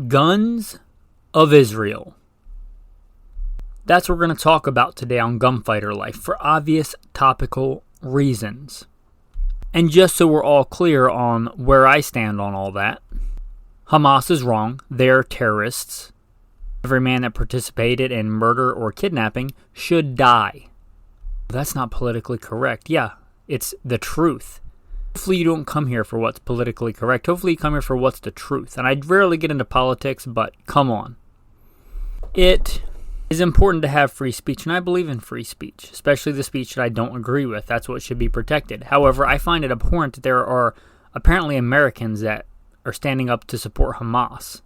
Guns of Israel. That's what we're going to talk about today on Gunfighter Life for obvious topical reasons. And just so we're all clear on where I stand on all that, Hamas is wrong. They're terrorists. Every man that participated in murder or kidnapping should die. That's not politically correct. Yeah, it's the truth. Hopefully you don't come here for what's politically correct. Hopefully you come here for what's the truth. And I rarely get into politics, but come on. It is important to have free speech, and I believe in free speech, especially the speech that I don't agree with. That's what should be protected. However, I find it abhorrent that there are apparently Americans that are standing up to support Hamas.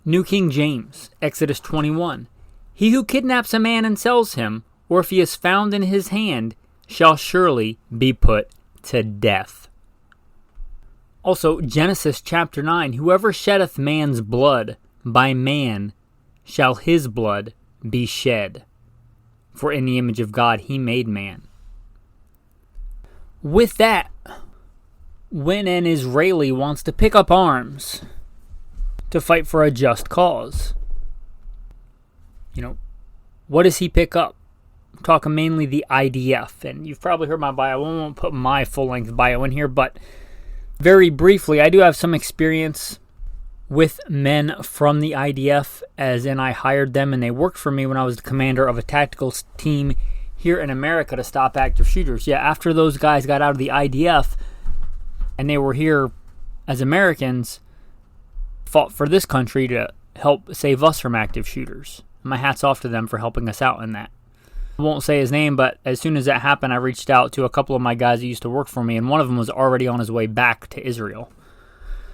New King James, Exodus 21. He who kidnaps a man and sells him, or if he is found in his hand, shall surely be put to death. Also, Genesis chapter 9. Whoever sheddeth man's blood, by man shall his blood be shed. For in the image of God he made man. With that, when an Israeli wants to pick up arms to fight for a just cause, what does he pick up? I'm talking mainly the I.D.F. And you've probably heard my bio. I won't put my full-length bio in here, but very briefly, I do have some experience with men from the I.D.F., as in I hired them and they worked for me when I was the commander of a tactical team here in America to stop active shooters. Yeah, after those guys got out of the I.D.F. and they were here as Americans, fought for this country to help save us from active shooters. My hat's off to them for helping us out in that. I won't say his name, but as soon as that happened, I reached out to a couple of my guys that used to work for me, and one of them was already on his way back to Israel.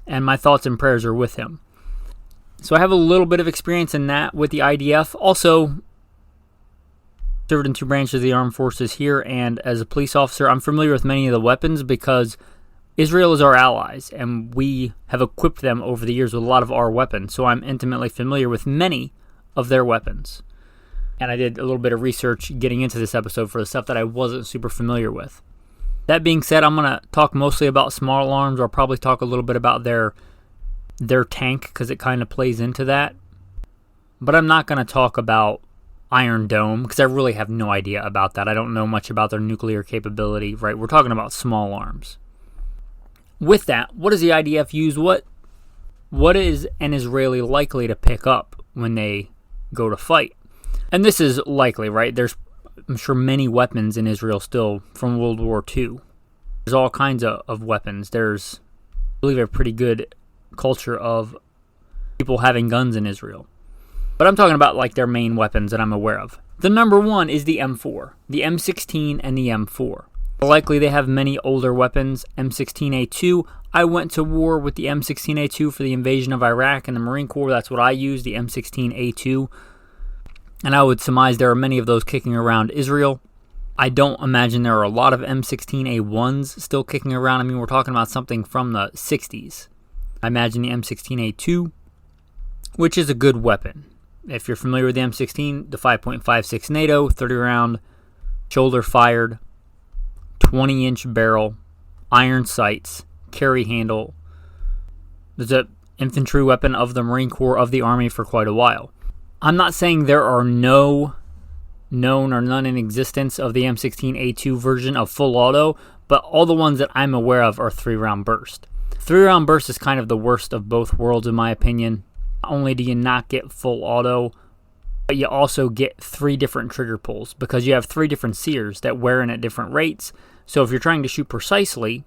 And my thoughts and prayers are with him. So I have a little bit of experience in that with the I.D.F. Also, served in 2 branches of the armed forces here, and as a police officer, I'm familiar with many of the weapons because Israel is our allies, and we have equipped them over the years with a lot of our weapons. So I'm intimately familiar with many of their weapons. And I did a little bit of research getting into this episode for the stuff that I wasn't super familiar with. That being said, I'm going to talk mostly about small arms. I'll probably talk a little bit about their tank because it kind of plays into that. But I'm not going to talk about Iron Dome because I really have no idea about that. I don't know much about their nuclear capability, right? We're talking about small arms. With that, what does the I.D.F. use? What is an Israeli likely to pick up when they go to fight? And this is likely, right? There's, I'm sure, many weapons in Israel still from World War II. There's all kinds of weapons. There's, I believe, a pretty good culture of people having guns in Israel. But I'm talking about like their main weapons that I'm aware of. The number one is the M4, the M16, and the M4. Likely they have many older weapons. M16A2. I went to war with the M16A2 for the invasion of Iraq in the Marine Corps. That's what I used, the M16A2. And I would surmise there are many of those kicking around Israel. I don't imagine there are a lot of M16A1s still kicking around. I mean, we're talking about something from the 60s. I imagine the M16A2, which is a good weapon. If you're familiar with the M16, the 5.56 NATO, 30-round, shoulder-fired, 20-inch barrel, iron sights, carry handle. There's an infantry weapon of the Marine Corps of the Army for quite a while. I'm not saying there are no known or none in existence of the M16A2 version of full auto, but all the ones that I'm aware of are 3-round burst. 3-round burst is kind of the worst of both worlds in my opinion. Not only do you not get full auto, but you also get 3 different trigger pulls because you have 3 different sears that wear in at different rates. So if you're trying to shoot precisely,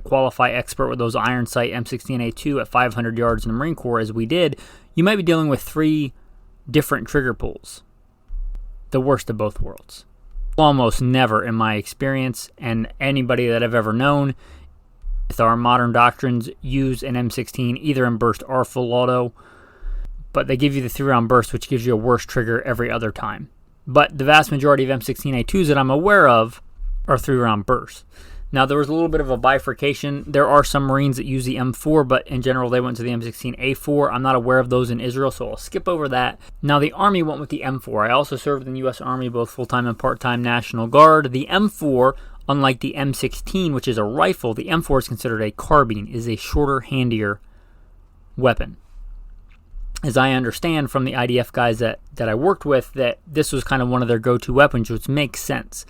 qualify expert with those iron sight M16A2 at 500 yards in the Marine Corps as we did, you might be dealing with 3 different trigger pulls. The worst of both worlds. Almost never in my experience, and anybody that I've ever known with our modern doctrines use an M16 either in burst or full auto, but they give you the 3-round burst, which gives you a worse trigger every other time. But the vast majority of M16A2s that I'm aware of are 3-round bursts. Now, there was a little bit of a bifurcation. There are some Marines that use the M4, but in general, they went to the M16A4. I'm not aware of those in Israel, so I'll skip over that. Now, the Army went with the M4. I also served in the U.S. Army, both full-time and part-time National Guard. The M4, unlike the M16, which is a rifle, the M4 is considered a carbine, is a shorter, handier weapon. as I understand from the I.D.F guys that I worked with, that this was kind of one of their go-to weapons, which makes sense.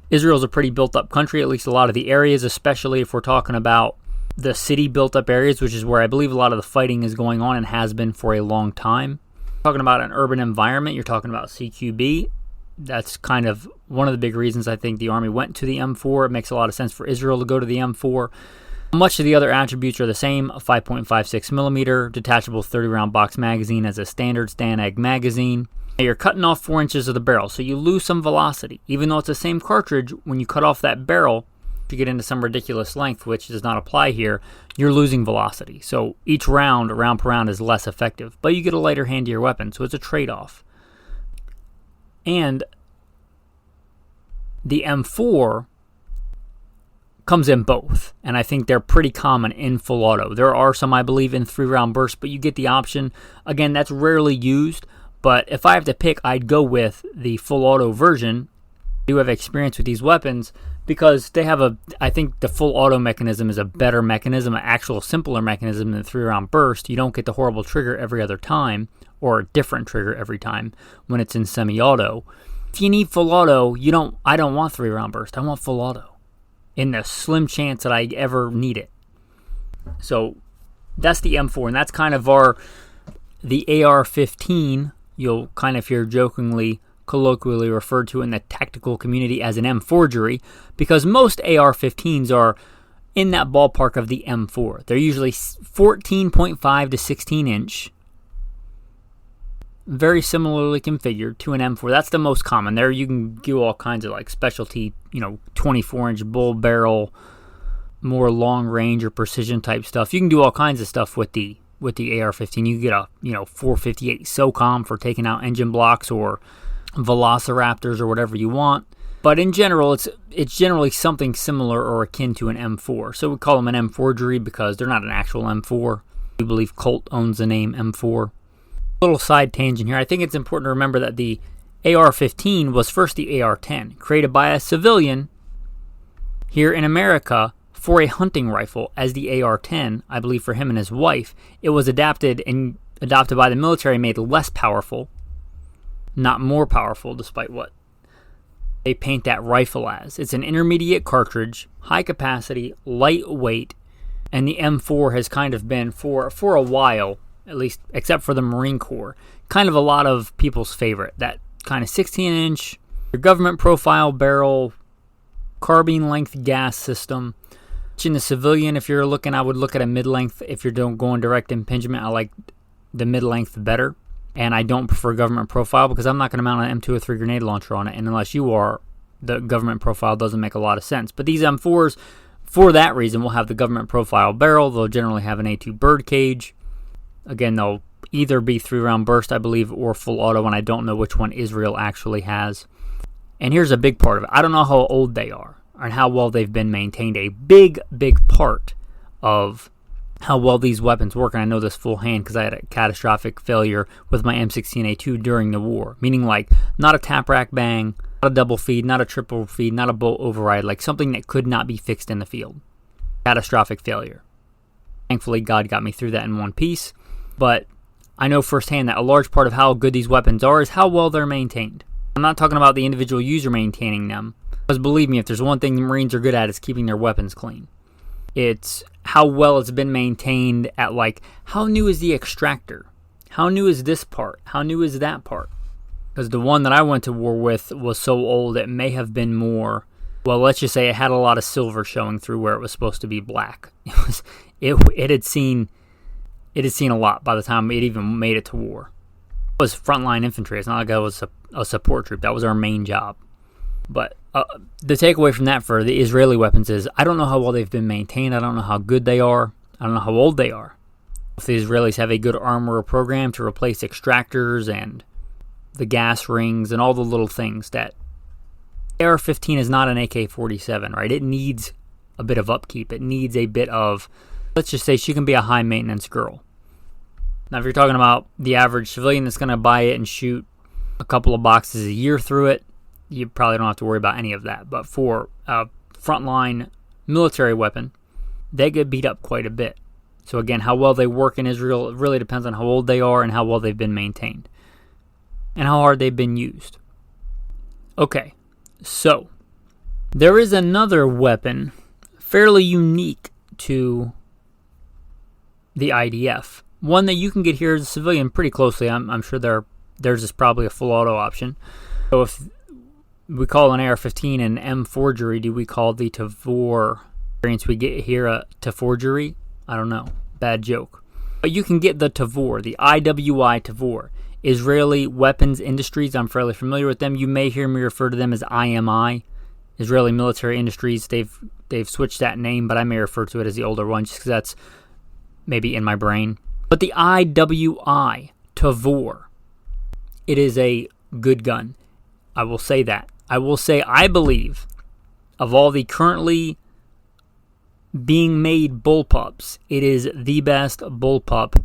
Israel's a pretty built-up country, at least a lot of the areas, especially if we're talking about the city built-up areas, which is where I believe a lot of the fighting is going on and has been for a long time. Talking about an urban environment, you're talking about CQB. That's kind of one of the big reasons I think the Army went to the M4. It makes a lot of sense for Israel to go to the M4. Much of the other attributes are the same: a 5.56 millimeter detachable 30-round box magazine as a standard Stanag magazine. Now you're cutting off 4 inches of the barrel, so you lose some velocity. Even though it's the same cartridge, when you cut off that barrel, to get into some ridiculous length, which does not apply here, you're losing velocity. So each round per round, is less effective, but you get a lighter hand to your weapon, so it's a trade-off. And the M4 comes in both, and I think they're pretty common in full auto. There are some, I believe, in 3-round bursts, but you get the option. Again, that's rarely used, but if I have to pick, I'd go with the full auto version. I do have experience with these weapons because they have I think the full auto mechanism is a better mechanism, an actual simpler mechanism than 3-round burst. You don't get the horrible trigger every other time, or a different trigger every time when it's in semi-auto. If you need full auto, I don't want 3-round burst. I want full auto, in the slim chance that I ever need it. So that's the M4, and that's kind of the AR-15. You'll kind of hear jokingly, colloquially referred to in the tactical community as an M4gery, because most AR-15s are in that ballpark of the M4. They're usually 14.5 to 16 inch, very similarly configured to an M4. That's the most common. There you can do all kinds of like specialty, 24-inch bull barrel, more long range or precision type stuff. You can do all kinds of stuff with the AR-15. You can get a 458 SOCOM for taking out engine blocks or velociraptors or whatever you want. But in general, it's generally something similar or akin to an M4. So we call them an M4gery because they're not an actual M4. We believe Colt owns the name M4. Little side tangent here. I think it's important to remember that the AR-15 was first the AR-10, created by a civilian here in America for a hunting rifle as the AR-10, I believe for him and his wife. It was adopted by the military, made less powerful, not more powerful, despite what they paint that rifle as. It's an intermediate cartridge, high capacity, lightweight, and the M4 has kind of been for a while, at least except for the Marine Corps, kind of a lot of people's favorite. That kind of 16-inch, your government profile barrel, carbine length gas system. In the civilian, if you're looking, I would look at a mid-length. If you're going direct impingement, I like the mid-length better. And I don't prefer government profile because I'm not going to mount an M203 grenade launcher on it. And unless you are, the government profile doesn't make a lot of sense. But these M4s, for that reason, will have the government profile barrel. They'll generally have an A2 bird cage. Again, they'll either be 3-round burst, I believe, or full auto, and I don't know which one Israel actually has. And here's a big part of it. I don't know how old they are and how well they've been maintained. A big part of how well these weapons work, and I know this full hand because I had a catastrophic failure with my M16A2 during the war, meaning like not a tap rack bang, not a double feed, not a triple feed, not a bolt override, like something that could not be fixed in the field. Catastrophic failure. Thankfully, God got me through that in one piece. But I know firsthand that a large part of how good these weapons are is how well they're maintained. I'm not talking about the individual user maintaining them, because believe me, if there's one thing the Marines are good at, it's keeping their weapons clean. It's how well it's been maintained at, like, how new is the extractor? How new is this part? How new is that part? Because the one that I went to war with was so old it may have been more, well, let's just say it had a lot of silver showing through where it was supposed to be black. It had seen a lot by the time it even made it to war. It was frontline infantry. It's not like I was a support troop. That was our main job. But the takeaway from that for the Israeli weapons is I don't know how well they've been maintained. I don't know how good they are. I don't know how old they are. If the Israelis have a good armorer program to replace extractors and the gas rings and all the little things that AR-15 is not an AK-47, right? It needs a bit of upkeep. It needs a bit of, let's just say she can be a high maintenance girl. Now, if you're talking about the average civilian that's going to buy it and shoot a couple of boxes a year through it, you probably don't have to worry about any of that. But for a frontline military weapon, they get beat up quite a bit. So again, how well they work in Israel, it really depends on how old they are and how well they've been maintained. And how hard they've been used. Okay, so there is another weapon fairly unique to the I.D.F. One that you can get here as a civilian pretty closely. I'm sure theirs is probably a full auto option. So if we call an AR-15 an M forgery, do we call the Tavor variants we get here a Taforgery? I don't know. Bad joke. But you can get the Tavor, the I.W.I. Tavor. Israeli Weapons Industries, I'm fairly familiar with them. You may hear me refer to them as IMI, Israeli Military Industries. They've switched that name, but I may refer to it as the older one just because that's maybe in my brain. But the I.W.I. Tavor, it is a good gun. I will say that. I will say I believe of all the currently being made bullpups, it is the best bullpup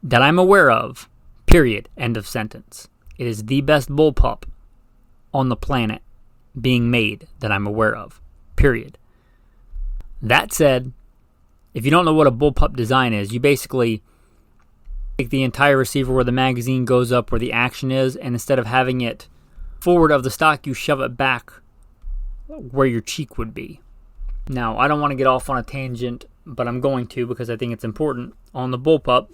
that I'm aware of, period, end of sentence. It is the best bullpup on the planet being made that I'm aware of, period. That said, if you don't know what a bullpup design is, you basically take the entire receiver where the magazine goes up, where the action is, and instead of having it forward of the stock, you shove it back where your cheek would be. Now, I don't want to get off on a tangent, but I'm going to because I think it's important. On the bullpup,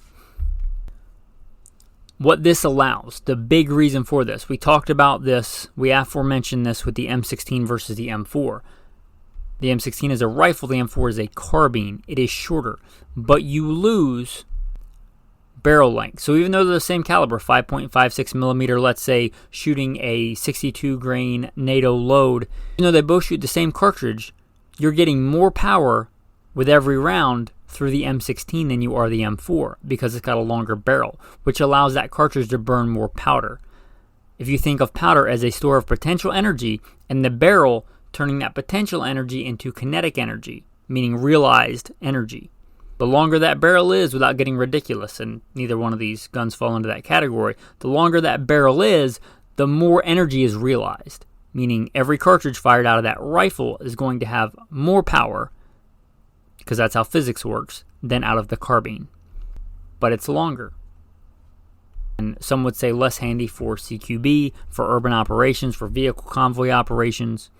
what this allows, the big reason for this, we talked about this, we aforementioned this with the M16 versus the M4. The M16 is a rifle, the M4 is a carbine. It is shorter, but you lose barrel length. So even though they're the same caliber, 5.56 millimeter, let's say, shooting a 62 grain NATO load, even though they both shoot the same cartridge, you're getting more power with every round through the M16 than you are the M4 because it's got a longer barrel, which allows that cartridge to burn more powder. If you think of powder as a store of potential energy and the barrel turning that potential energy into kinetic energy, meaning realized energy, the longer that barrel is, without getting ridiculous, and neither one of these guns fall into that category, the longer that barrel is, the more energy is realized, meaning every cartridge fired out of that rifle is going to have more power, because that's how physics works, than out of the carbine. But it's longer. And some would say less handy for CQB, for urban operations, for vehicle convoy operations,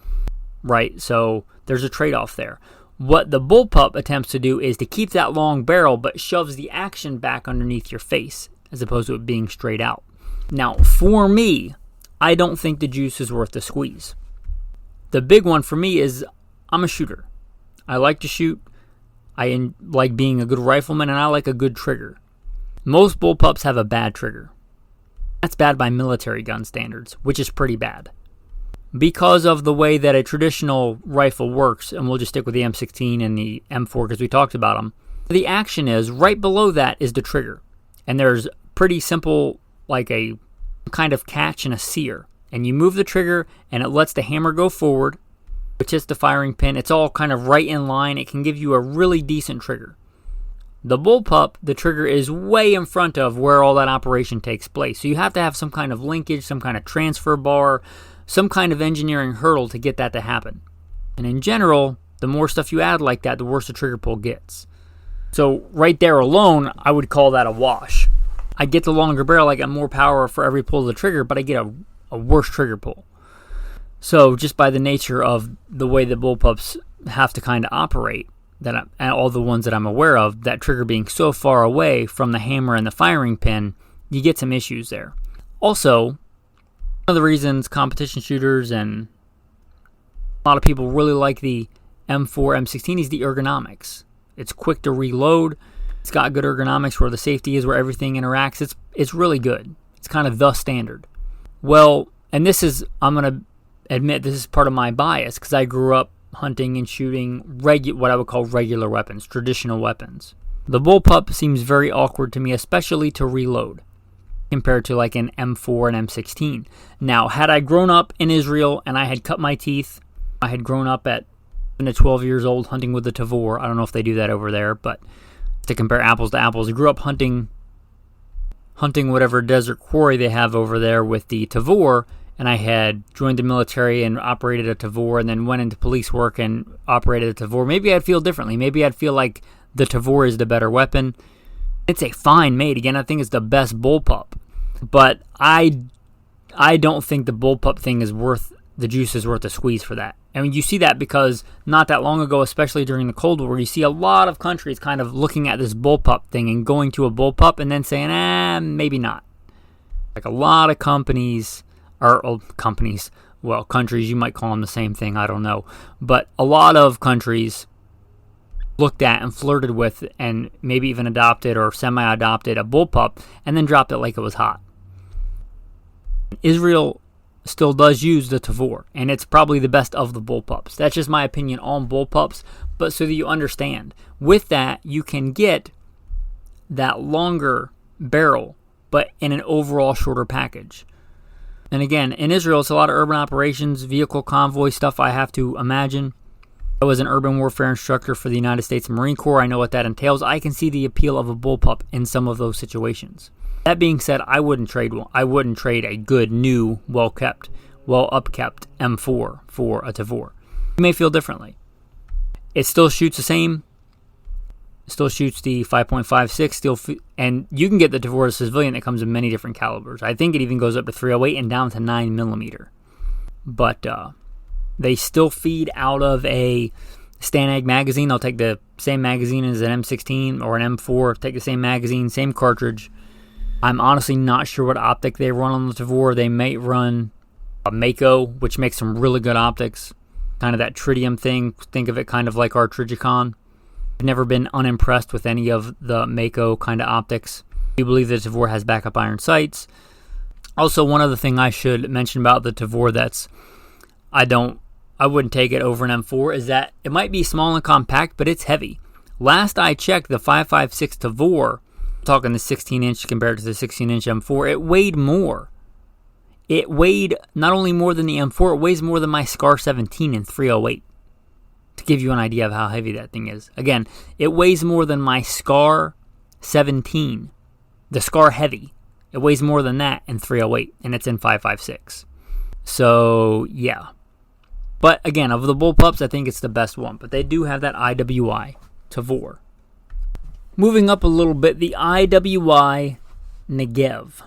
right? So there's a trade-off there. What the bullpup attempts to do is to keep that long barrel, but shoves the action back underneath your face, as opposed to it being straight out. Now, for me, I don't think the juice is worth the squeeze. The big one for me is I'm a shooter. I like to shoot. I like being a good rifleman, and I like a good trigger. Most bullpups have a bad trigger. That's bad by military gun standards, which is pretty bad. Because of the way that a traditional rifle works, and we'll just stick with the M16 and the M4 because we talked about them, the action is right below that is the trigger. And there's pretty simple, like a kind of catch and a sear. And you move the trigger, and it lets the hammer go forward, which hits the firing pin. It's all kind of right in line. It can give you a really decent trigger. The bullpup, the trigger is way in front of where all that operation takes place. So you have to have some kind of linkage, some kind of transfer bar, some kind of engineering hurdle to get that to happen. And in general, the more stuff you add like that, the worse the trigger pull gets. So right there alone, I would call that a wash. I get the longer barrel, I get more power for every pull of the trigger, but I get a worse trigger pull. So just by the nature of the way the bullpups have to kind of operate, and all the ones that I'm aware of, that trigger being so far away from the hammer and the firing pin, you get some issues there. Also, one of the reasons competition shooters and a lot of people really like the M4, M16 is the ergonomics. It's quick to reload. It's got good ergonomics where the safety is, where everything interacts. It's really good. It's kind of the standard. Well, and this is, I'm going to admit this is part of my bias because I grew up hunting and shooting what I would call regular weapons, traditional weapons. The bullpup seems very awkward to me, especially to reload compared to like an M4 and M16. Now, had I grown up in Israel and I had cut my teeth, I had grown up at 12 years old hunting with the Tavor. I don't know if they do that over there, but to compare apples to apples, I grew up hunting whatever desert quarry they have over there with the Tavor, and I had joined the military and operated a Tavor and then went into police work and operated a Tavor. Maybe I'd feel differently. Maybe I'd feel like the Tavor is the better weapon. It's a fine mate. Again, I think it's the best bullpup. But I don't think the bullpup thing is worth, the juice is worth the squeeze for that. And you see that because not that long ago, especially during the Cold War, you see a lot of countries kind of looking at this bullpup thing and going to a bullpup and then saying, maybe not. Like a lot of countries, well, countries, you might call them the same thing, I don't know. But a lot of countries looked at and flirted with and maybe even adopted or semi-adopted a bullpup and then dropped it like it was hot. Israel still does use the Tavor, and it's probably the best of the bullpups. That's just my opinion on bullpups, but so that you understand. With that, you can get that longer barrel, but in an overall shorter package. And again, in Israel, it's a lot of urban operations, vehicle convoy stuff, I have to imagine. I was an urban warfare instructor for the United States Marine Corps. I know what that entails. I can see the appeal of a bullpup in some of those situations. That being said, I wouldn't trade one. I wouldn't trade a good, new, well-upkept M4 for a Tavor. You may feel differently. It still shoots the same. It still shoots the 5.56. And you can get the Tavor as a civilian that comes in many different calibers. I think it even goes up to 308 and down to 9mm. But they still feed out of a Stanag magazine. They'll take the same magazine as an M16 or an M4. Take the same magazine, same cartridge. I'm honestly not sure what optic they run on the Tavor. They may run a Mako, which makes some really good optics. Kind of that tritium thing. Think of it kind of like our Trigicon. I've never been unimpressed with any of the Mako kind of optics. I believe the Tavor has backup iron sights. Also, one other thing I should mention about the Tavor that's I wouldn't take it over an M4 is that it might be small and compact, but it's heavy. Last I checked, the 5.56 Tavor, talking the 16-inch compared to the 16-inch M4, it weighed more. It weighed not only more than the M4, it weighs more than my Scar 17 in 308. To give you an idea of how heavy that thing is. Again, it weighs more than my Scar 17, the Scar Heavy. It weighs more than that in 308, and it's in 5.56. So, yeah. But again, of the bullpups, I think it's the best one. But they do have that I.W.I. Tavor. Moving up a little bit, the I.W.I. Negev.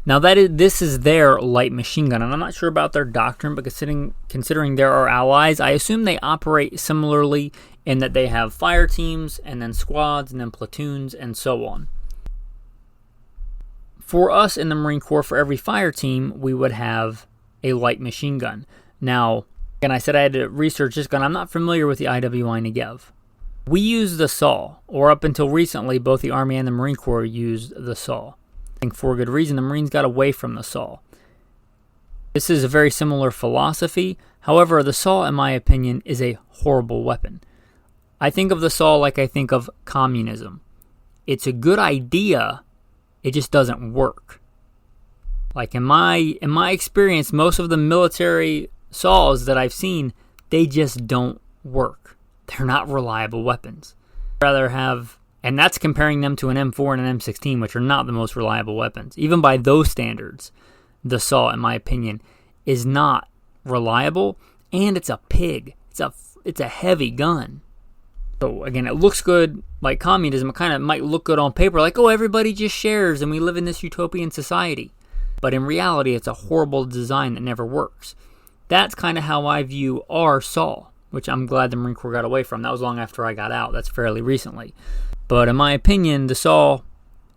Now this is their light machine gun, and I'm not sure about their doctrine, but considering they're our allies, I assume they operate similarly in that they have fire teams, and then squads, and then platoons, and so on. For us in the Marine Corps, for every fire team, we would have a light machine gun. Now, again, I said I had to research this gun. I'm not familiar with the I.W.I. Negev. We use the SAW, or up until recently, both the Army and the Marine Corps used the SAW. I think for a good reason, the Marines got away from the SAW. This is a very similar philosophy. However, the SAW, in my opinion, is a horrible weapon. I think of the SAW like I think of communism. It's a good idea, it just doesn't work. Like in my experience, most of the military SAWs that I've seen, they just don't work. They're not reliable weapons. I'd rather have, and that's comparing them to an M4 and an M16, which are not the most reliable weapons. Even by those standards, the SAW, in my opinion, is not reliable, and it's a pig. It's a heavy gun. So again, it looks good like communism. It kind of might look good on paper, like, oh, everybody just shares and we live in this utopian society. But in reality, it's a horrible design that never works. That's kind of how I view our SAW, which I'm glad the Marine Corps got away from. That was long after I got out. That's fairly recently. But in my opinion, the SAW,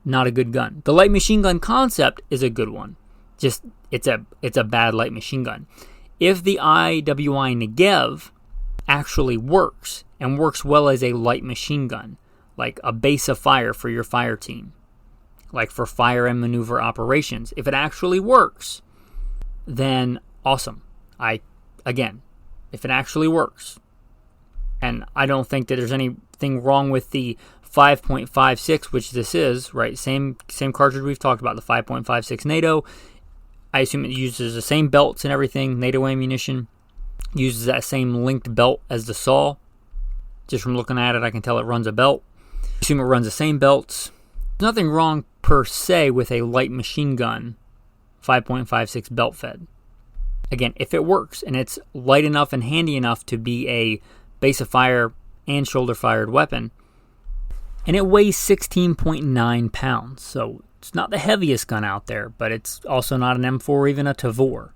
not a good gun. The light machine gun concept is a good one. Just, it's a bad light machine gun. If the I.W.I. Negev actually works, and works well as a light machine gun, like a base of fire for your fire team, like for fire and maneuver operations, if it actually works, then awesome. If it actually works, and I don't think that there's anything wrong with the 5.56, which this is, right? Same cartridge we've talked about, the 5.56 NATO. I assume it uses the same belts and everything. NATO ammunition uses that same linked belt as the SAW. Just from looking at it, I can tell it runs a belt. I assume it runs the same belts. There's nothing wrong per se with a light machine gun 5.56 belt fed. Again, if it works and it's light enough and handy enough to be a base of fire and shoulder fired weapon, and it weighs 16.9 pounds. So it's not the heaviest gun out there, but it's also not an M4 or even a Tavor.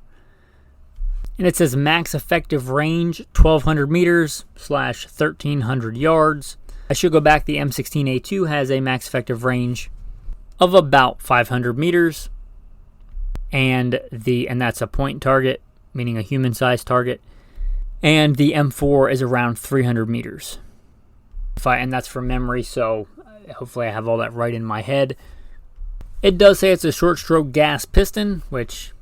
And it says max effective range 1,200 meters / 1,300 yards. I should go back. The M16A2 has a max effective range of about 500 meters, and that's a point target, meaning a human-sized target. And the M4 is around 300 meters. And that's from memory, so hopefully I have all that right in my head. It does say it's a short-stroke gas piston, which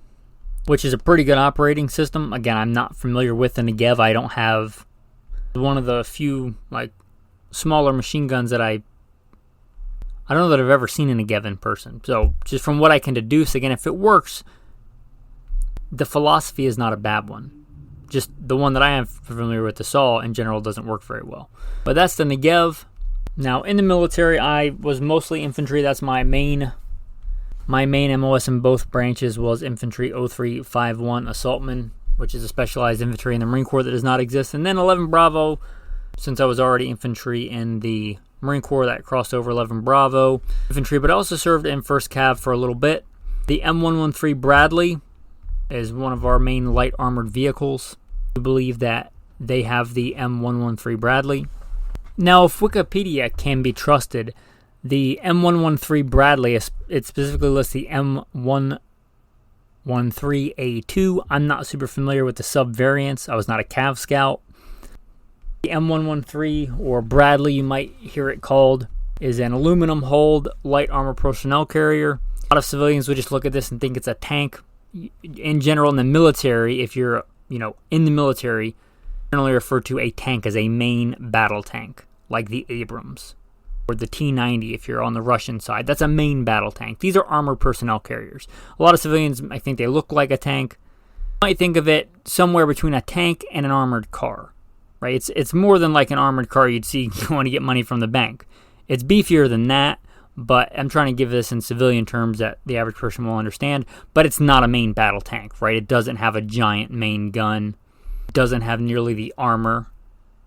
is a pretty good operating system. Again, I'm not familiar with the I.D.F. I don't have one of the few smaller machine guns that I don't know that I've ever seen an I.D.F. in person. So just from what I can deduce, again, if it works, the philosophy is not a bad one. Just the one that I am familiar with, the SAW, in general, doesn't work very well. But that's the I.D.F. Now, in the military, I was mostly infantry. That's my main MOS in both branches was infantry 0351 assaultman, which is a specialized infantry in the Marine Corps that does not exist. And then 11 Bravo, since I was already infantry in the Marine Corps, that crossed over 11 Bravo infantry, but I also served in 1st Cav for a little bit. The M113 Bradley is one of our main light armored vehicles. We believe that they have the M113 Bradley. Now, if Wikipedia can be trusted, the M113 Bradley, it specifically lists the M113A2. I'm not super familiar with the sub-variants. I was not a Cav Scout. The M113, or Bradley you might hear it called, is an aluminum-hulled light armor personnel carrier. A lot of civilians would just look at this and think it's a tank. In general, in the military, if you're in the military, generally refer to a tank as a main battle tank, like the Abrams or the T-90 if you're on the Russian side. That's a main battle tank. These are armored personnel carriers. A lot of civilians, I think they look like a tank. You might think of it somewhere between a tank and an armored car, right? It's more than like an armored car you'd see going to get money from the bank. It's beefier than that, but I'm trying to give this in civilian terms that the average person will understand. But it's not a main battle tank, right? It doesn't have a giant main gun. It doesn't have nearly the armor.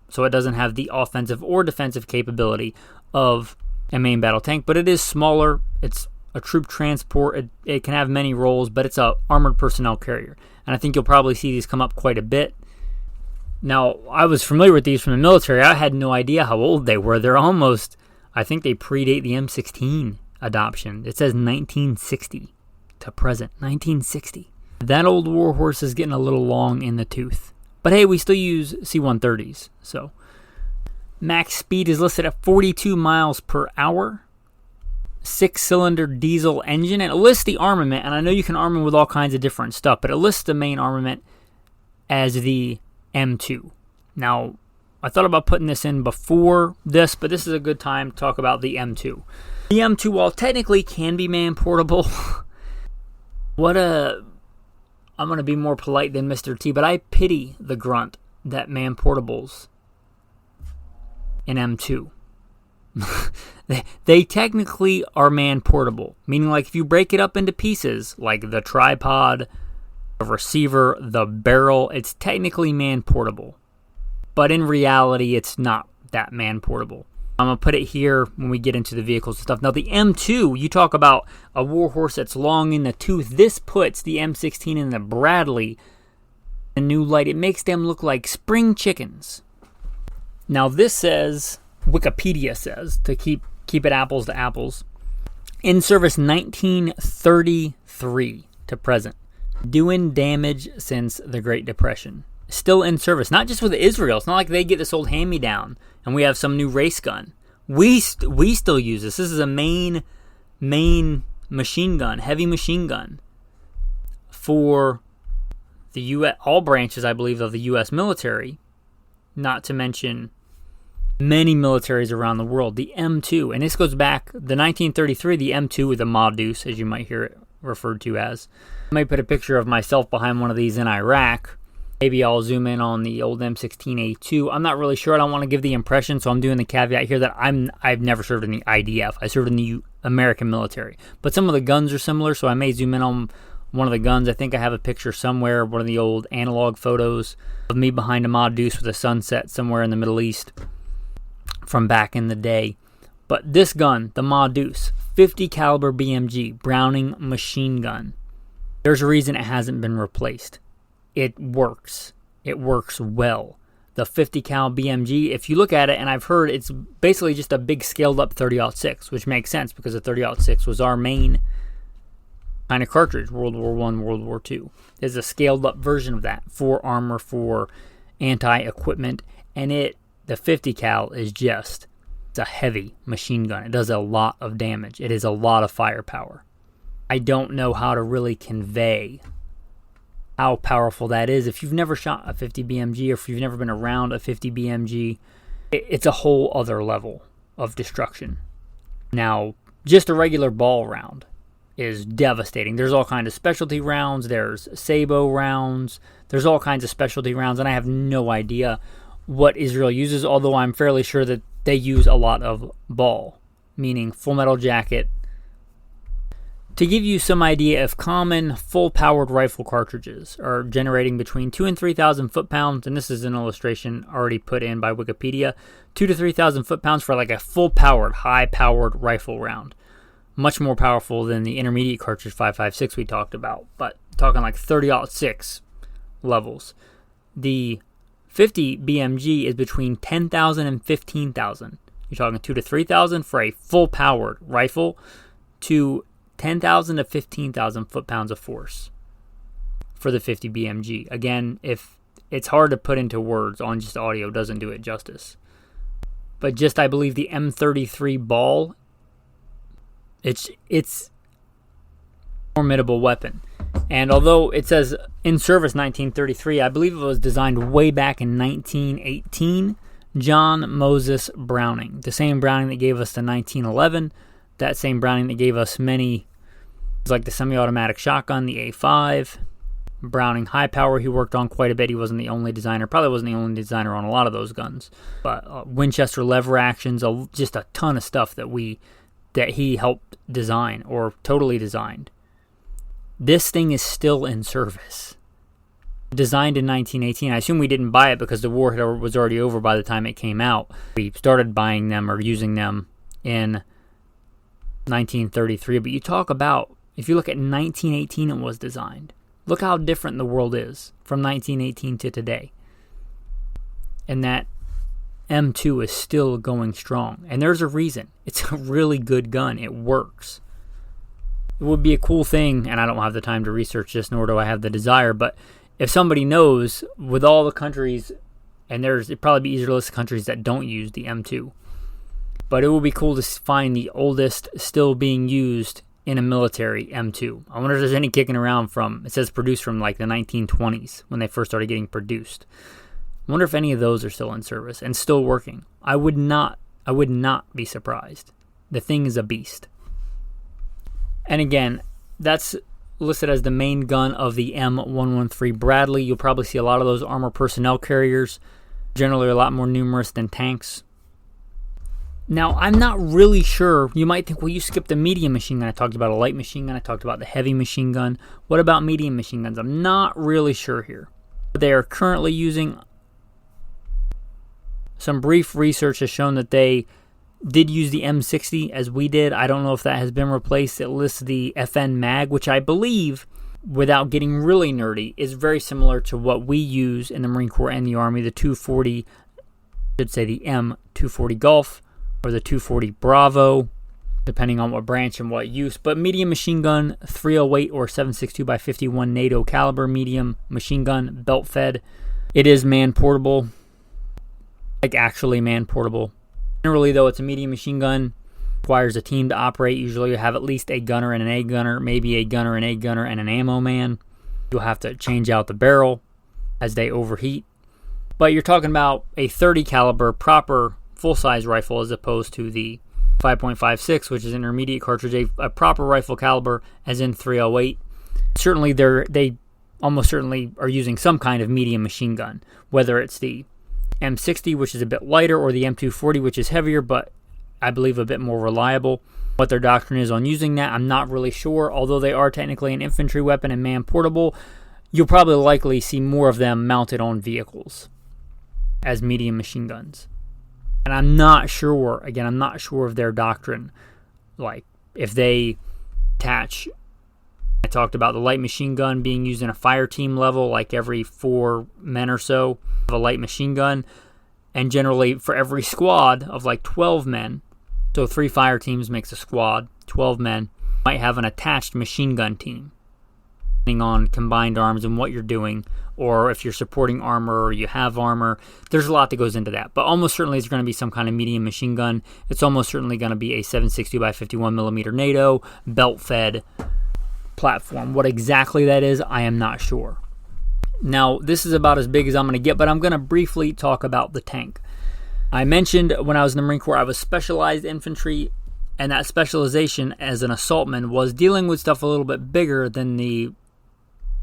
So it doesn't have the offensive or defensive capability of a main battle tank, but it is smaller. It's a troop transport. It can have many roles, but it's a armored personnel carrier. And I think you'll probably see these come up quite a bit. Now, I was familiar with these from the military. I had no idea how old they were. They're almost, I think they predate the M16 adoption. It says 1960 to present. 1960. That old warhorse is getting a little long in the tooth. But hey, we still use C-130s, so. Max speed is listed at 42 miles per hour. 6-cylinder diesel engine. And it lists the armament, and I know you can arm them with all kinds of different stuff, but it lists the main armament as the M2. Now, I thought about putting this in before this, but this is a good time to talk about the M2. The M2, while technically can be man-portable, I'm going to be more polite than Mr. T, but I pity the grunt that man-portables in M2. They technically are man-portable, meaning like if you break it up into pieces, like the tripod, the receiver, the barrel, it's technically man-portable. But in reality, it's not that man-portable. I'm going to put it here when we get into the vehicles and stuff. Now, the M2, you talk about a warhorse that's long in the tooth. This puts the M16 and the Bradley in a new light. It makes them look like spring chickens. Now, this says, Wikipedia says, to keep it apples to apples, in service 1933 to present. Doing damage since the Great Depression. Still in service. Not just with Israel. It's not like they get this old hand-me-down and we have some new race gun. We still use this. This is a main machine gun, heavy machine gun for the U.S. all branches, I believe, of the U.S. military. Not to mention many militaries around the world. The M2, and this goes back, the 1933, the M2 with the Ma Deuce, as you might hear it referred to as. I might put a picture of myself behind one of these in Iraq. Maybe I'll zoom in on the old M16A2. I'm not really sure. I don't want to give the impression, so I'm doing the caveat here that I've never served in the I.D.F. I served in the American military. But some of the guns are similar, so I may zoom in on one of the guns. I think I have a picture somewhere, one of the old analog photos of me behind a Ma Deuce with a sunset somewhere in the Middle East from back in the day. But this gun, the Ma Deuce, 50 caliber BMG, Browning machine gun. There's a reason it hasn't been replaced. It works. It works well. The 50 cal BMG, if you look at it, and I've heard it's basically just a big scaled up 30-06, which makes sense because the 30-06 was our main kind of cartridge, World War I, World War II. There's a scaled up version of that for armor, for anti-equipment, and the 50 cal is just, it's a heavy machine gun. It does a lot of damage. It is a lot of firepower. I don't know how to really convey how powerful that is. If you've never shot a 50 BMG or if you've never been around a 50 BMG, it's a whole other level of destruction. Now, just a regular ball round is devastating. There's all kinds of specialty rounds. There's Sabo rounds. There's all kinds of specialty rounds, and I have no idea what Israel uses, although I'm fairly sure that they use a lot of ball, meaning full metal jacket. To give you some idea of common full-powered rifle cartridges are generating between 2,000 and 3,000 foot-pounds, and this is an illustration already put in by Wikipedia, 2,000 to 3,000 foot-pounds for like a full-powered, high-powered rifle round. Much more powerful than the intermediate cartridge 5.56 we talked about, but talking like 30-06 levels. The 50 BMG is between 10,000 and 15,000. You're talking 2,000 to 3,000 for a full-powered rifle to 10,000 to 15,000 foot-pounds of force for the 50 BMG. Again, if it's hard to put into words on just audio, doesn't do it justice. But just, I believe the M33 ball, it's a formidable weapon. And although it says in service 1933, I believe it was designed way back in 1918. John Moses Browning, the same Browning that gave us the 1911, that same Browning that gave us many, like the semi-automatic shotgun, the A5, Browning high power he worked on quite a bit. He wasn't the only designer, probably wasn't the only designer on a lot of those guns, but Winchester lever actions, just a ton of stuff that he helped design or totally designed. This thing is still in service. Designed in 1918. I assume we didn't buy it because the war was already over by the time it came out. We started buying them or using them in 1933. But you talk about, if you look at 1918, it was designed. Look how different the world is from 1918 to today. And that M2 is still going strong. And there's a reason. It's a really good gun. It works. It would be a cool thing, and I don't have the time to research this, nor do I have the desire, but if somebody knows, with all the countries, and it'd probably be easier to list countries that don't use the M2, but it would be cool to find the oldest still being used in a military M2. I wonder if there's any kicking around from, it says produced from like the 1920s, when they first started getting produced. I wonder if any of those are still in service and still working. I would not be surprised. The thing is a beast. And again, that's listed as the main gun of the M113 Bradley. You'll probably see a lot of those armor personnel carriers, generally a lot more numerous than tanks. Now, I'm not really sure. You might think, well, you skipped the medium machine gun. I talked about a light machine gun. I talked about the heavy machine gun. What about medium machine guns? I'm not really sure here. They are currently using, some brief research has shown that they did use the M60 as we did. I don't know if that has been replaced. It lists the FN mag, which I believe, without getting really nerdy, is very similar to what we use in the Marine Corps and the Army, the 240, I should say the M240 Golf, or the 240 Bravo, depending on what branch and what use. But medium machine gun, 308 or 7.62x51 NATO caliber medium machine gun, belt fed. It is man portable, like actually man portable. Generally, though, it's a medium machine gun. Requires a team to operate. Usually you have at least a gunner and an A gunner, maybe a gunner and an ammo man. You'll have to change out the barrel as they overheat. But you're talking about a 30 caliber proper full-size rifle as opposed to the 5.56, which is an intermediate cartridge, a proper rifle caliber as in 308. Certainly they almost certainly are using some kind of medium machine gun, whether it's the M60, which is a bit lighter, or the M240, which is heavier, but I believe a bit more reliable. What their doctrine is on using that, I'm not really sure. Although they are technically an infantry weapon and man-portable, you'll probably likely see more of them mounted on vehicles as medium machine guns. And I'm not sure, again, I'm not sure of their doctrine. Like, if they attach, I talked about the light machine gun being used in a fire team level, like every 4 men or so of a light machine gun. And generally, for every squad of like 12 men, so 3 fire teams makes a squad, 12 men, might have an attached machine gun team, depending on combined arms and what you're doing, or if you're supporting armor or you have armor. There's a lot that goes into that, but almost certainly it's going to be some kind of medium machine gun. It's almost certainly going to be a 7.62 by 51 millimeter NATO belt-fed platform. What exactly that is, I am not sure. Now, this is about as big as I'm going to get, but I'm going to briefly talk about the tank. I mentioned when I was in the Marine Corps, I was specialized infantry, and that specialization as an assaultman was dealing with stuff a little bit bigger than the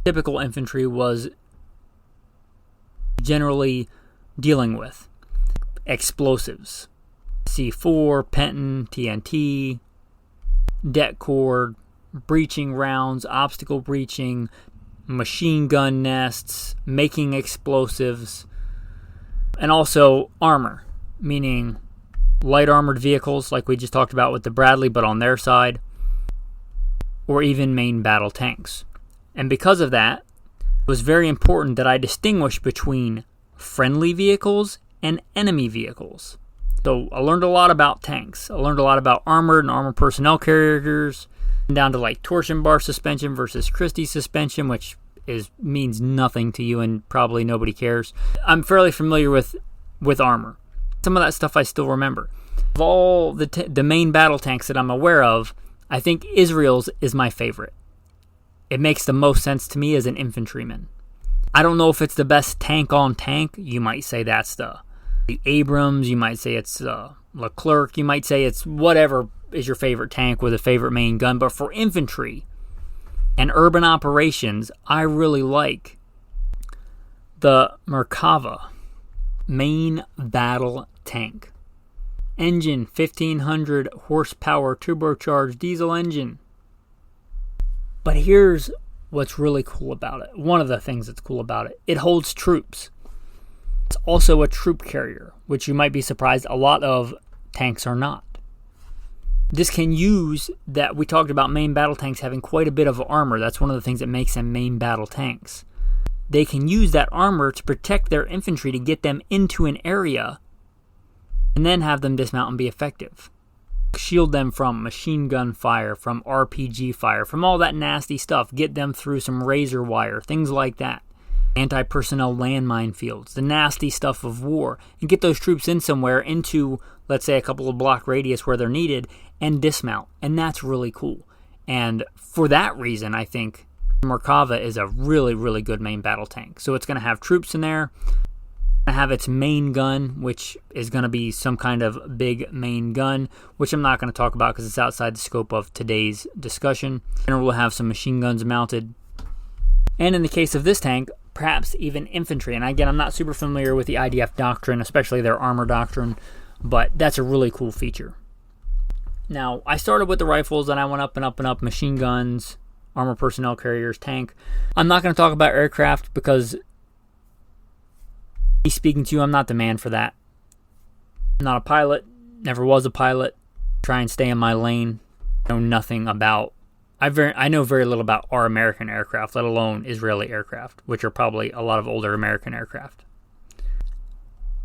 typical infantry was generally dealing with. Explosives, C4, Penton, TNT, det cord, breaching rounds, obstacle breaching, machine gun nests, making explosives, and also armor, meaning light armored vehicles like we just talked about with the Bradley, but on their side, or even main battle tanks. And because of that, it was very important that I distinguish between friendly vehicles and enemy vehicles. So I learned a lot about tanks. I learned a lot about armored and armored personnel carriers, down to like torsion bar suspension versus Christie suspension, which means nothing to you and probably nobody cares. I'm fairly familiar with armor. Some of that stuff I still remember. Of all the main battle tanks that I'm aware of, I think Israel's is my favorite. It makes the most sense to me as an infantryman. I don't know if it's the best tank on tank. You might say that's the Abrams. You might say it's Leclerc. You might say it's whatever is your favorite tank with a favorite main gun. But for infantry and urban operations, I really like the Merkava main battle tank. Engine, 1500 horsepower turbocharged diesel engine. But here's what's really cool about it. One of the things that's cool about it. It holds troops. It's also a troop carrier, which you might be surprised a lot of tanks are not. This can use that we talked about main battle tanks having quite a bit of armor. That's one of the things that makes them main battle tanks. They can use that armor to protect their infantry to get them into an area and then have them dismount and be effective. Shield them from machine gun fire, from RPG fire, from all that nasty stuff. Get them through some razor wire, things like that. Anti-personnel landmine fields, the nasty stuff of war, and get those troops in somewhere into, let's say, a couple of block radius where they're needed, and dismount. And that's really cool. And for that reason, I think Merkava is a really, really good main battle tank. So it's going to have troops in there, have its main gun, which is going to be some kind of big main gun, which I'm not going to talk about because it's outside the scope of today's discussion. And we'll have some machine guns mounted. And in the case of this tank, perhaps even infantry. And again, I'm not super familiar with the I.D.F doctrine, especially their armor doctrine, but that's a really cool feature. Now, I started with the rifles, and I went up and up and up, machine guns, armor personnel carriers, tank. I'm not going to talk about aircraft because, speaking to you, I'm not the man for that. I'm not a pilot, never was a pilot. Try and stay in my lane. Know nothing about, I know very little about our American aircraft, let alone Israeli aircraft, which are probably a lot of older American aircraft.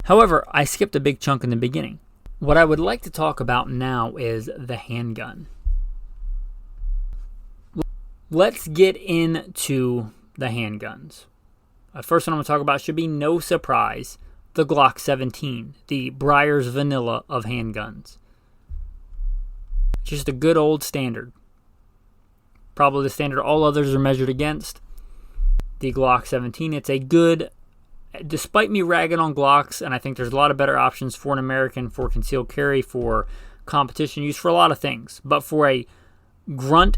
However, I skipped a big chunk in the beginning. What I would like to talk about now is the handgun. Let's get into the handguns. The first one I'm going to talk about should be no surprise, the Glock 17, the Breyer's vanilla of handguns. Just a good old standard. Probably the standard all others are measured against. The Glock 17, it's a good, despite me ragging on Glocks, and I think there's a lot of better options for an American, for concealed carry, for competition use, for a lot of things. But for a grunt,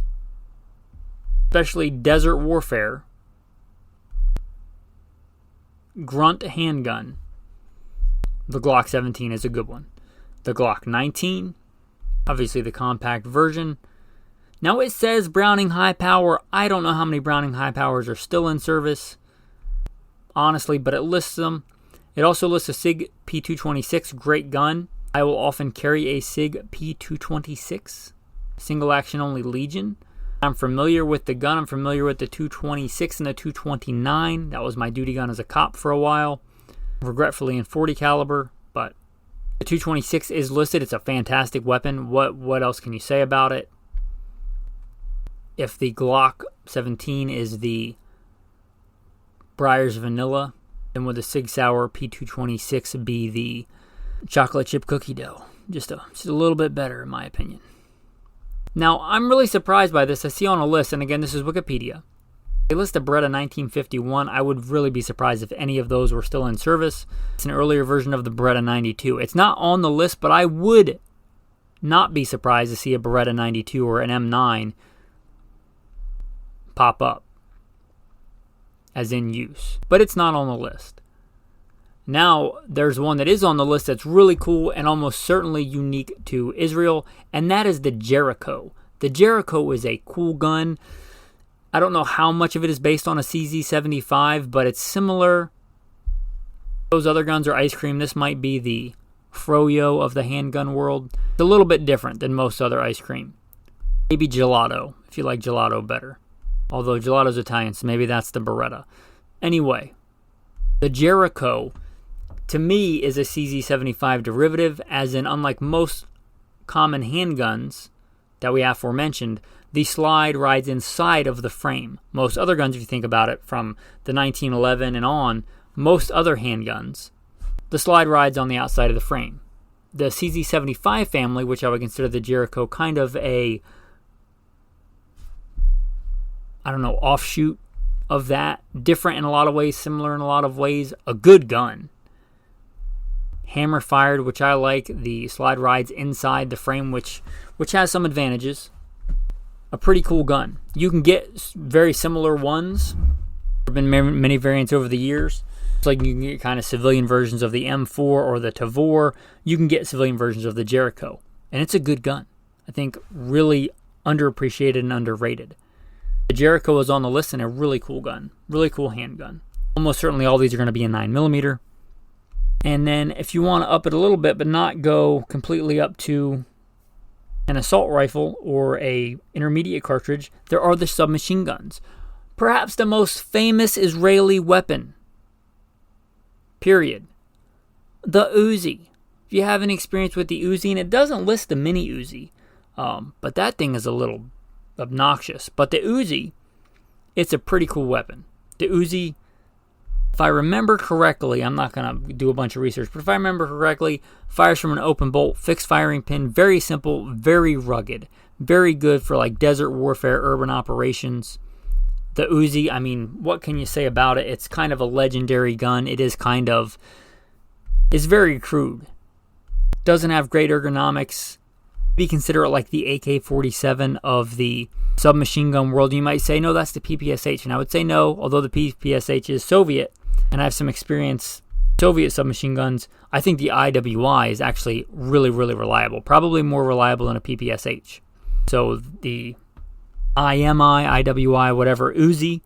especially desert warfare, grunt handgun, the Glock 17 is a good one. The Glock 19, obviously the compact version. Now it says Browning high power. I don't know how many Browning high powers are still in service, honestly, but it lists them. It also lists a SIG P226, great gun. I will often carry a SIG P226, single action only Legion. I'm familiar with the gun. I'm familiar with the 226 and the 229. That was my duty gun as a cop for a while. Regretfully in 40 caliber, but the 226 is listed. It's a fantastic weapon. What else can you say about it? If the Glock 17 is the Breyers Vanilla, then would the Sig Sauer P226 be the chocolate chip cookie dough? Just a little bit better in my opinion. Now, I'm really surprised by this. I see on a list, and again, this is Wikipedia. They list a Beretta 1951. I would really be surprised if any of those were still in service. It's an earlier version of the Beretta 92. It's not on the list, but I would not be surprised to see a Beretta 92 or an M9 pop up as in use. But it's not on the list. Now, there's one that is on the list that's really cool and almost certainly unique to Israel, and that is the Jericho. The Jericho is a cool gun. I don't know how much of it is based on a CZ75, but it's similar. Those other guns are ice cream. This might be the Froyo of the handgun world. It's a little bit different than most other ice cream. Maybe gelato, if you like gelato better. Although gelato's Italian, so maybe that's the Beretta. Anyway, the Jericho, to me, is a CZ75 derivative, as in, unlike most common handguns that we aforementioned, the slide rides inside of the frame. Most other guns, if you think about it, from the 1911 and on, most other handguns, the slide rides on the outside of the frame. The CZ75 family, which I would consider the Jericho kind of a, offshoot of that, different in a lot of ways, similar in a lot of ways, a good gun. Hammer fired, which I like. The slide rides inside the frame, which has some advantages. A pretty cool gun. You can get very similar ones. There have been many variants over the years. It's like you can get kind of civilian versions of the M4 or the Tavor. You can get civilian versions of the Jericho. And it's a good gun. I think really underappreciated and underrated. The Jericho is on the list and a really cool gun. Really cool handgun. Almost certainly all these are going to be in 9mm. And then if you want to up it a little bit but not go completely up to an assault rifle or a intermediate cartridge, there are the submachine guns. Perhaps the most famous Israeli weapon. Period. The Uzi. If you have any experience with the Uzi, and it doesn't list the mini Uzi, but that thing is a little obnoxious. But the Uzi, it's a pretty cool weapon. The Uzi, if I remember correctly, I'm not going to do a bunch of research, but if I remember correctly, fires from an open bolt, fixed firing pin, very simple, very rugged, very good for like desert warfare, urban operations. The Uzi, I mean, what can you say about it? It's kind of a legendary gun. It is it's very crude. Doesn't have great ergonomics. We consider it like the AK-47 of the submachine gun world. You might say, no, that's the PPSH. And I would say no, although the PPSH is Soviet, and I have some experience Soviet submachine guns, I think the I.W.I is actually really, really reliable. Probably more reliable than a PPSH. So the IMI, I.W.I, whatever, Uzi,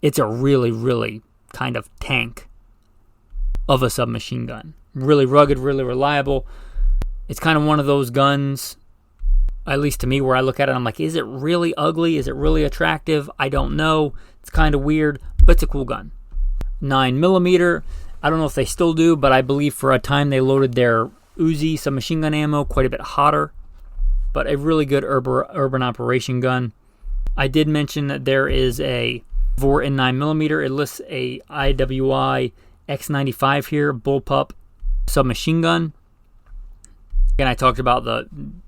it's a really, really kind of tank of a submachine gun. Really rugged, really reliable. It's kind of one of those guns, at least to me, where I look at it, I'm like, is it really ugly? Is it really attractive? I don't know. It's kind of weird, but it's a cool gun. 9mm, I don't know if they still do, but I believe for a time they loaded their Uzi submachine gun ammo quite a bit hotter, but a really good urban operation gun. I did mention that there is a Tavor in 9mm. It lists a I.W.I X95 here, bullpup submachine gun. Again, I talked about the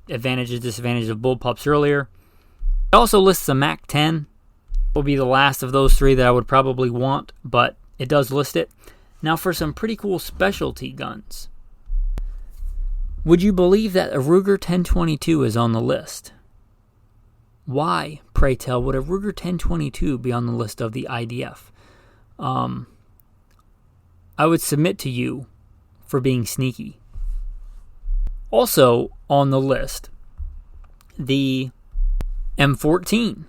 advantages, disadvantages of bullpups earlier. It also lists a MAC-10. Will be the last of those three that I would probably want, but it does list it. Now for some pretty cool specialty guns. Would you believe that a Ruger 1022 is on the list? Why, pray tell, would a Ruger 1022 be on the list of the I.D.F? I would submit to you for being sneaky. Also on the list, the M14.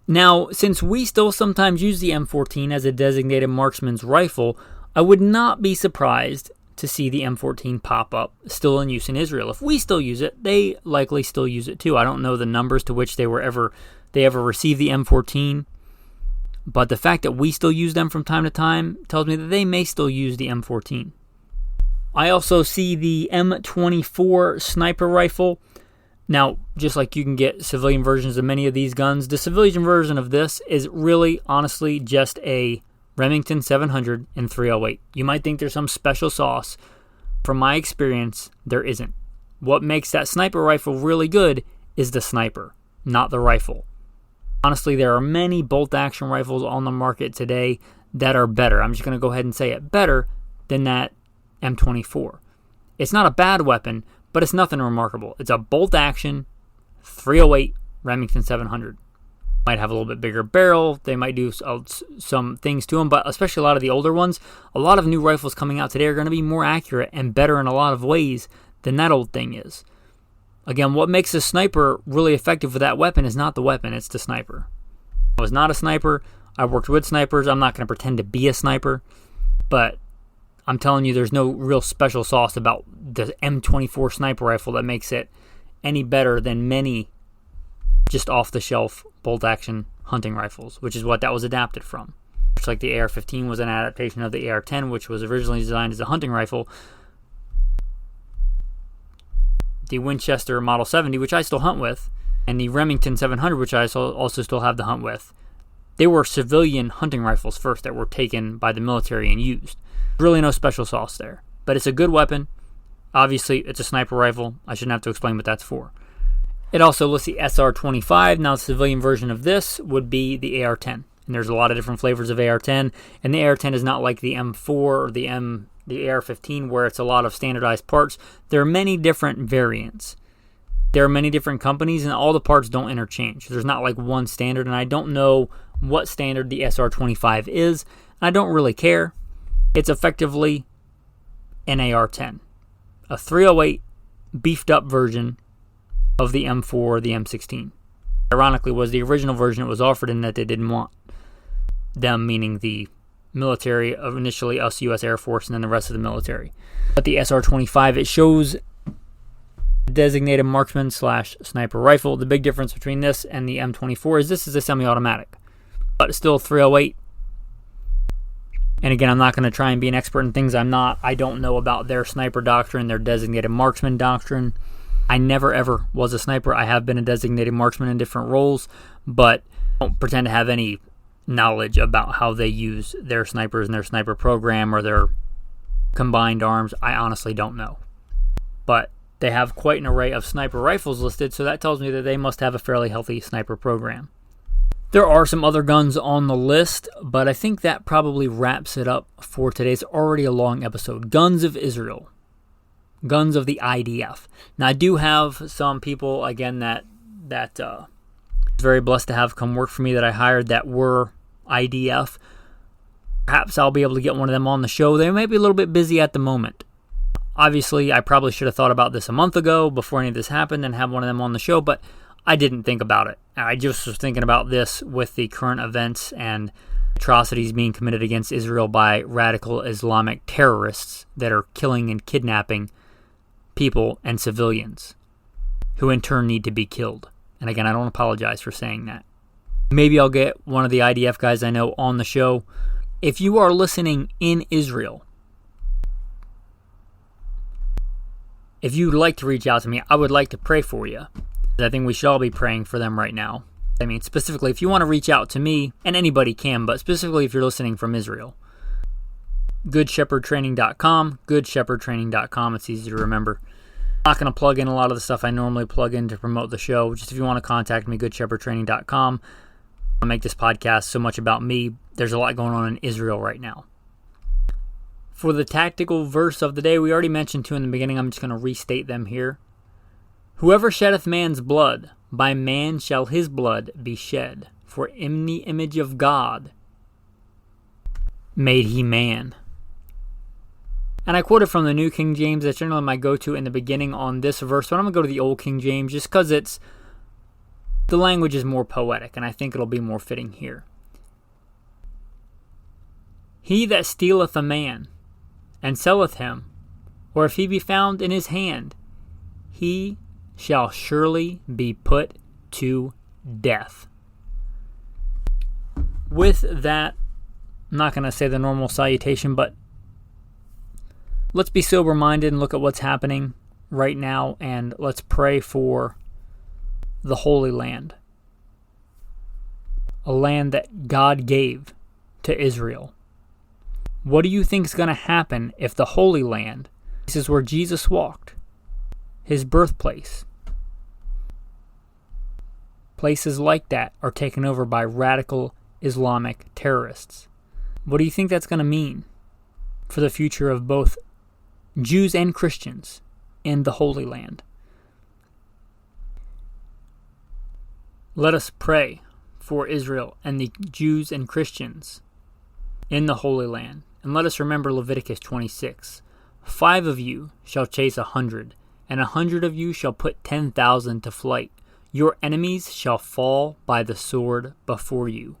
Now, since we still sometimes use the M14 as a designated marksman's rifle, I would not be surprised to see the M14 pop up still in use in Israel. If we still use it, they likely still use it too. I don't know the numbers to which they ever received the M14, but the fact that we still use them from time to time tells me that they may still use the M14. I also see the M24 sniper rifle. Now, just like you can get civilian versions of many of these guns, the civilian version of this is really, honestly, just a Remington 700 and 308. You might think there's some special sauce. From my experience, there isn't. What makes that sniper rifle really good is the sniper, not the rifle. Honestly, there are many bolt-action rifles on the market today that are better. I'm just going to go ahead and say it, better than that M24. It's not a bad weapon, but it's nothing remarkable. It's a bolt-action 308 Remington 700. Might have a little bit bigger barrel. They might do some things to them, but especially a lot of the older ones, a lot of new rifles coming out today are going to be more accurate and better in a lot of ways than that old thing is. Again, what makes a sniper really effective with that weapon is not the weapon, it's the sniper. I was not a sniper. I worked with snipers. I'm not going to pretend to be a sniper, but I'm telling you, there's no real special sauce about the M24 sniper rifle that makes it any better than many just off-the-shelf bolt-action hunting rifles, which is what that was adapted from. Just like the AR-15 was an adaptation of the AR-10, which was originally designed as a hunting rifle. The Winchester Model 70, which I still hunt with, and the Remington 700, which I also still have the hunt with, they were civilian hunting rifles first that were taken by the military and used. Really no special sauce there, but it's a good weapon. Obviously, it's a sniper rifle. I shouldn't have to explain what that's for. It also lists the SR-25. Now, the civilian version of this would be the AR-10. And there's a lot of different flavors of AR-10. And the AR-10 is not like the M4 or the AR-15 where it's a lot of standardized parts. There are many different variants. There are many different companies, and all the parts don't interchange. There's not like one standard, and I don't know what standard the SR-25 is. I don't really care. It's effectively an AR-10. A 308 beefed up version of the M4 or the M16. Ironically, was the original version it was offered in that they didn't want. Them meaning the military, of initially us U.S. Air Force, and then the rest of the military. But the SR-25, it shows designated marksman / sniper rifle. The big difference between this and the M24 is this is a semi-automatic, but it's still 308. And again, I'm not going to try and be an expert in things I'm not. I don't know about their sniper doctrine, their designated marksman doctrine. I never ever was a sniper. I have been a designated marksman in different roles, but I don't pretend to have any knowledge about how they use their snipers and their sniper program or their combined arms. I honestly don't know. But they have quite an array of sniper rifles listed, so that tells me that they must have a fairly healthy sniper program. There are some other guns on the list, but I think that probably wraps it up for today's already a long episode. Guns of Israel. Guns of the I.D.F. Now, I do have some people, again, that very blessed to have come work for me that I hired that were I.D.F. Perhaps I'll be able to get one of them on the show. They might be a little bit busy at the moment. Obviously, I probably should have thought about this a month ago before any of this happened and have one of them on the show, but I didn't think about it. I just was thinking about this with the current events and atrocities being committed against Israel by radical Islamic terrorists that are killing and kidnapping people and civilians who in turn need to be killed. And again, I don't apologize for saying that. Maybe I'll get one of the I.D.F. guys I know on the show. If you are listening in Israel, if you'd like to reach out to me, I would like to pray for you. I think we should all be praying for them right now. I mean, specifically, if you want to reach out to me, and anybody can, but specifically if you're listening from Israel, goodshepherdtraining.com, goodshepherdtraining.com. It's easy to remember. I'm not going to plug in a lot of the stuff I normally plug in to promote the show. Just if you want to contact me, goodshepherdtraining.com. I make this podcast so much about me. There's a lot going on in Israel right now. For the tactical verse of the day, we already mentioned two in the beginning. I'm just going to restate them here. Whoever sheddeth man's blood, by man shall his blood be shed. For in the image of God made he man. And I quoted from the New King James. That's generally my go-to in the beginning on this verse. But I'm going to go to the Old King James just because the language is more poetic, and I think it'll be more fitting here. He that stealeth a man, and selleth him, or if he be found in his hand, he shall surely be put to death. With that, I'm not going to say the normal salutation, but let's be sober-minded and look at what's happening right now, and let's pray for the Holy Land, a land that God gave to Israel. What do you think is going to happen if the Holy Land, this is where Jesus walked, his birthplace, places like that are taken over by radical Islamic terrorists? What do you think that's going to mean for the future of both Jews and Christians in the Holy Land? Let us pray for Israel and the Jews and Christians in the Holy Land. And let us remember Leviticus 26. 5 of you shall chase 100, and 100 of you shall put 10,000 to flight. Your enemies shall fall by the sword before you.